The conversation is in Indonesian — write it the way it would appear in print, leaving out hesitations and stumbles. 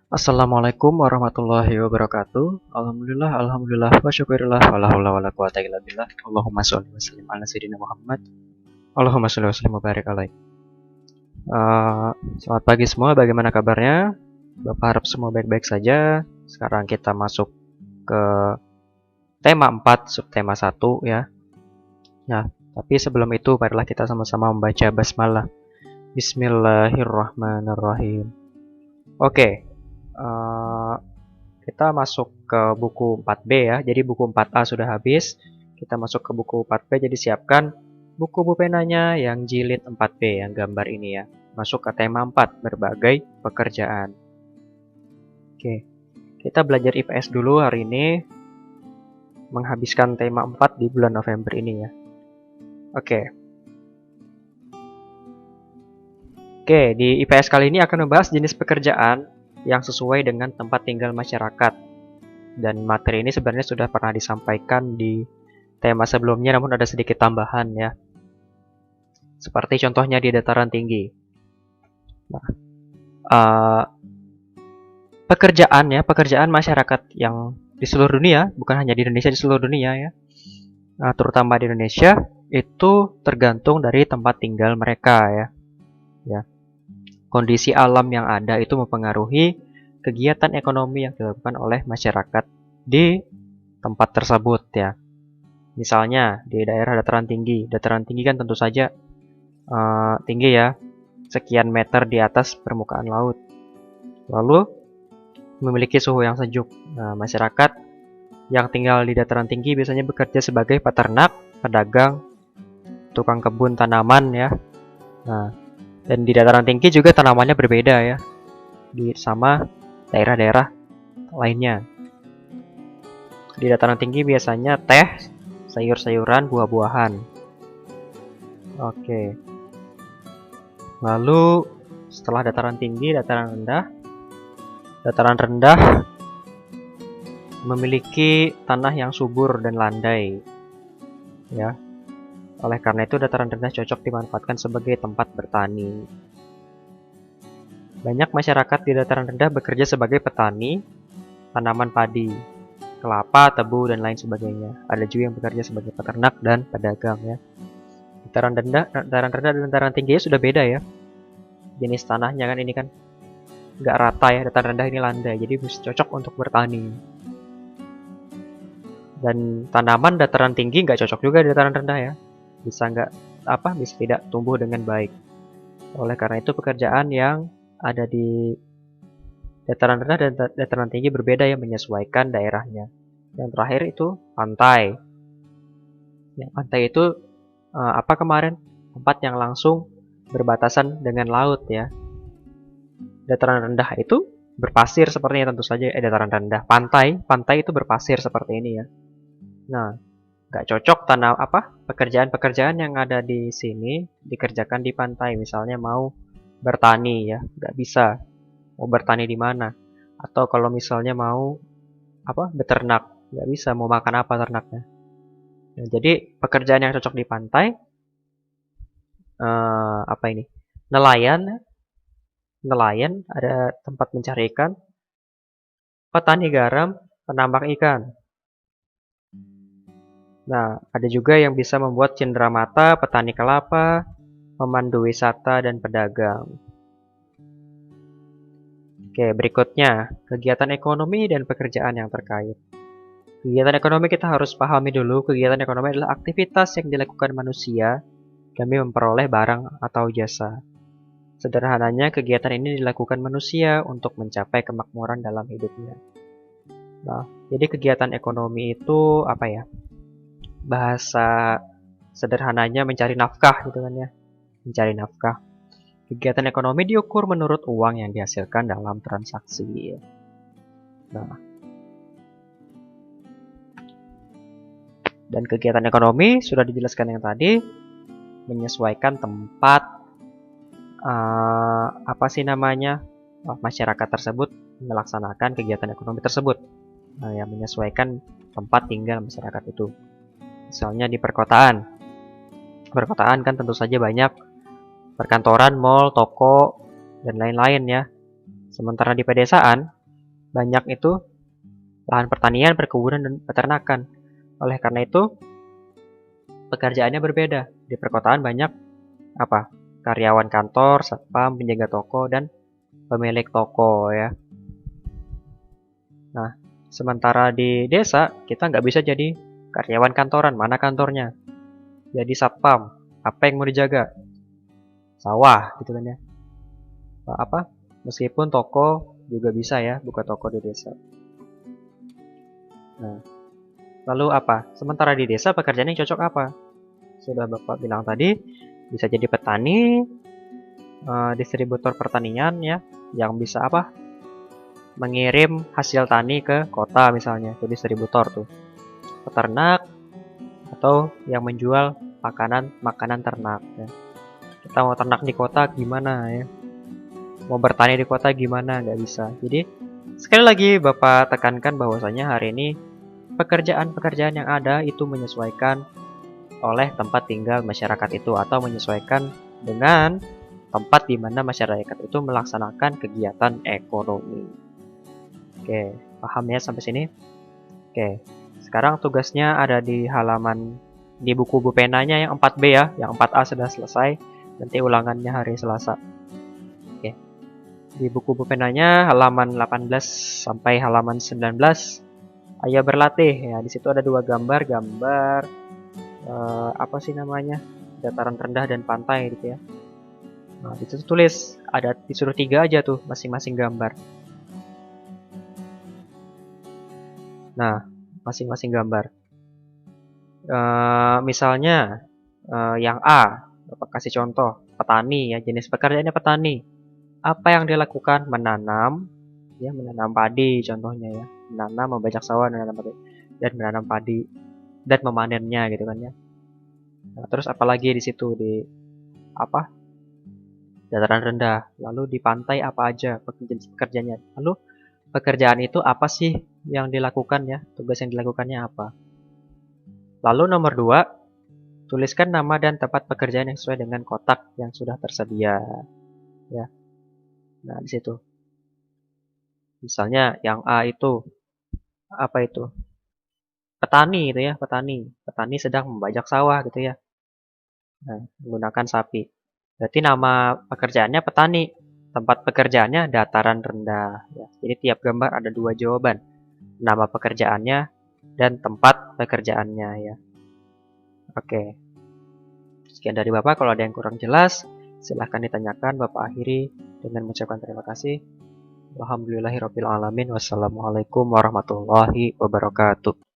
Assalamualaikum warahmatullahi wabarakatuh. Alhamdulillah, wa syukurillah, wala haula wala quwata illa billah. Allahumma sholli wa sallim ala sayyidina Muhammad. Allahumma sholli wa sallim wa barik alaih. Selamat pagi semua, bagaimana kabarnya? Bapak harap semua baik-baik saja. Sekarang kita masuk ke tema 4, subtema 1 ya. Nah, tapi sebelum itu marilah kita sama-sama membaca basmalah. Bismillahirrahmanirrahim. Oke. Kita masuk ke buku 4B ya. Jadi buku 4A sudah habis. Kita masuk ke buku 4B. Jadi siapkan buku penanya yang jilid 4B yang gambar ini ya. Masuk ke tema 4, berbagai pekerjaan. Oke. Kita belajar IPS dulu hari ini. Menghabiskan tema 4 di bulan November ini ya. Oke. Oke, di IPS kali ini akan membahas jenis pekerjaan yang sesuai dengan tempat tinggal masyarakat. Dan materi ini sebenarnya sudah pernah disampaikan di tema sebelumnya, namun ada sedikit tambahan ya. Seperti contohnya di dataran tinggi. Nah, pekerjaan masyarakat yang di seluruh dunia, bukan hanya di Indonesia, di seluruh dunia ya. Nah, terutama di Indonesia itu tergantung dari tempat tinggal mereka ya. Kondisi alam yang ada itu mempengaruhi kegiatan ekonomi yang dilakukan oleh masyarakat di tempat tersebut ya. Misalnya di daerah dataran tinggi kan tentu saja tinggi ya, sekian meter di atas permukaan laut. Lalu memiliki suhu yang sejuk. Nah, masyarakat yang tinggal di dataran tinggi biasanya bekerja sebagai peternak, pedagang, tukang kebun tanaman ya. Nah, dan di dataran tinggi juga tanamannya berbeda ya, sama daerah-daerah lainnya. Di dataran tinggi biasanya teh, sayur-sayuran, buah-buahan. Oke. Lalu setelah dataran tinggi, dataran rendah. Dataran rendah memiliki tanah yang subur dan landai. Ya. Oleh karena itu dataran rendah cocok dimanfaatkan sebagai tempat bertani. Banyak masyarakat di dataran rendah bekerja sebagai petani, tanaman padi, kelapa, tebu, dan lain sebagainya. Ada juga yang bekerja sebagai peternak dan pedagang ya. Dataran rendah dan dataran tinggi sudah beda ya. Jenis tanahnya kan ini kan nggak rata ya, dataran rendah ini landai, jadi cocok untuk bertani. Dan tanaman dataran tinggi nggak cocok juga di dataran rendah ya. Bisa tidak tumbuh dengan baik. Oleh karena itu pekerjaan yang ada di dataran rendah dan dataran tinggi berbeda ya, menyesuaikan daerahnya. Yang terakhir itu pantai. Ya, pantai itu tempat yang langsung berbatasan dengan laut ya. Dataran rendah itu berpasir sepertinya tentu saja dataran rendah. Pantai itu berpasir seperti ini ya. Nah, nggak cocok pekerjaan-pekerjaan yang ada di sini dikerjakan di pantai. Misalnya mau bertani ya, nggak bisa. Mau bertani di mana? Atau kalau misalnya mau beternak, nggak bisa. Mau makan apa ternaknya? Nah, jadi pekerjaan yang cocok di pantai nelayan ada tempat mencari ikan, petani garam, penambang ikan. Nah, ada juga yang bisa membuat cenderamata, petani kelapa, pemandu wisata, dan pedagang. Oke, berikutnya, kegiatan ekonomi dan pekerjaan yang terkait. Kegiatan ekonomi kita harus pahami dulu, kegiatan ekonomi adalah aktivitas yang dilakukan manusia demi memperoleh barang atau jasa. Sederhananya, kegiatan ini dilakukan manusia untuk mencapai kemakmuran dalam hidupnya. Nah, jadi kegiatan ekonomi itu apa ya? Bahasa sederhananya mencari nafkah gitu kan ya, mencari nafkah. Kegiatan ekonomi diukur menurut uang yang dihasilkan dalam transaksi. Nah, dan kegiatan ekonomi sudah dijelaskan yang tadi, menyesuaikan tempat masyarakat tersebut melaksanakan kegiatan ekonomi tersebut. Nah, yang menyesuaikan tempat tinggal masyarakat itu. Misalnya di perkotaan. Perkotaan kan tentu saja banyak perkantoran, mal, toko, dan lain-lain ya. Sementara di pedesaan, banyak itu lahan pertanian, perkebunan, dan peternakan. Oleh karena itu, pekerjaannya berbeda. Di perkotaan banyak apa? Karyawan kantor, satpam, penjaga toko, dan pemilik toko ya. Nah, sementara di desa kita nggak bisa jadi karyawan kantoran, mana kantornya? Jadi satpam, apa yang mau dijaga? Sawah, gitu kan ya. Apa? Meskipun toko juga bisa ya, buka toko di desa. Nah, lalu apa? Sementara di desa pekerjaan yang cocok apa? Sudah Bapak bilang tadi, bisa jadi petani, distributor pertanian ya, yang bisa apa? Mengirim hasil tani ke kota misalnya, itu distributor tuh. Peternak atau yang menjual makanan ternak ya. Kita mau ternak di kota gimana ya? Mau bertani di kota gimana? Nggak bisa. Jadi sekali lagi Bapak tekankan bahwasanya hari ini pekerjaan-pekerjaan yang ada itu menyesuaikan oleh tempat tinggal masyarakat itu atau menyesuaikan dengan tempat di mana masyarakat itu melaksanakan kegiatan ekonomi. Oke, paham ya sampai sini? Oke, sekarang tugasnya ada di halaman di buku penanya yang 4B ya, yang 4A sudah selesai, nanti ulangannya hari Selasa. Oke, di buku penanya halaman 18 sampai halaman 19, ayo berlatih ya. Di situ ada dua gambar apa sih namanya? Dataran rendah dan pantai gitu ya. Nah, di situ tulis ada disuruh 3 aja tuh masing-masing gambar. Nah, masing-masing gambar. Misalnya yang A, Bapak kasih contoh, petani ya, jenis pekerjaannya petani. Apa yang dilakukan? Menanam, ya menanam padi contohnya ya, menanam, membajak sawah, menanam padi, dan menanam padi dan memanennya gitu kan ya. Nah, terus apalagi di situ di apa? Dataran rendah. Lalu di pantai apa aja jenis pekerjaannya? Lalu pekerjaan itu apa sih yang dilakukan ya? Tugas yang dilakukannya apa? Lalu nomor 2, tuliskan nama dan tempat pekerjaan yang sesuai dengan kotak yang sudah tersedia. Ya, nah di situ. Misalnya yang A itu apa itu? Petani gitu ya, petani. Petani sedang membajak sawah gitu ya. Nah, menggunakan sapi. Berarti nama pekerjaannya petani. Tempat pekerjaannya dataran rendah. Ya. Jadi tiap gambar ada 2 jawaban. Nama pekerjaannya dan tempat pekerjaannya ya. Oke. Sekian dari Bapak. Kalau ada yang kurang jelas, silahkan ditanyakan. Bapak akhiri dengan mengucapkan terima kasih. Alhamdulillahirrabbilalamin. Wassalamualaikum warahmatullahi wabarakatuh.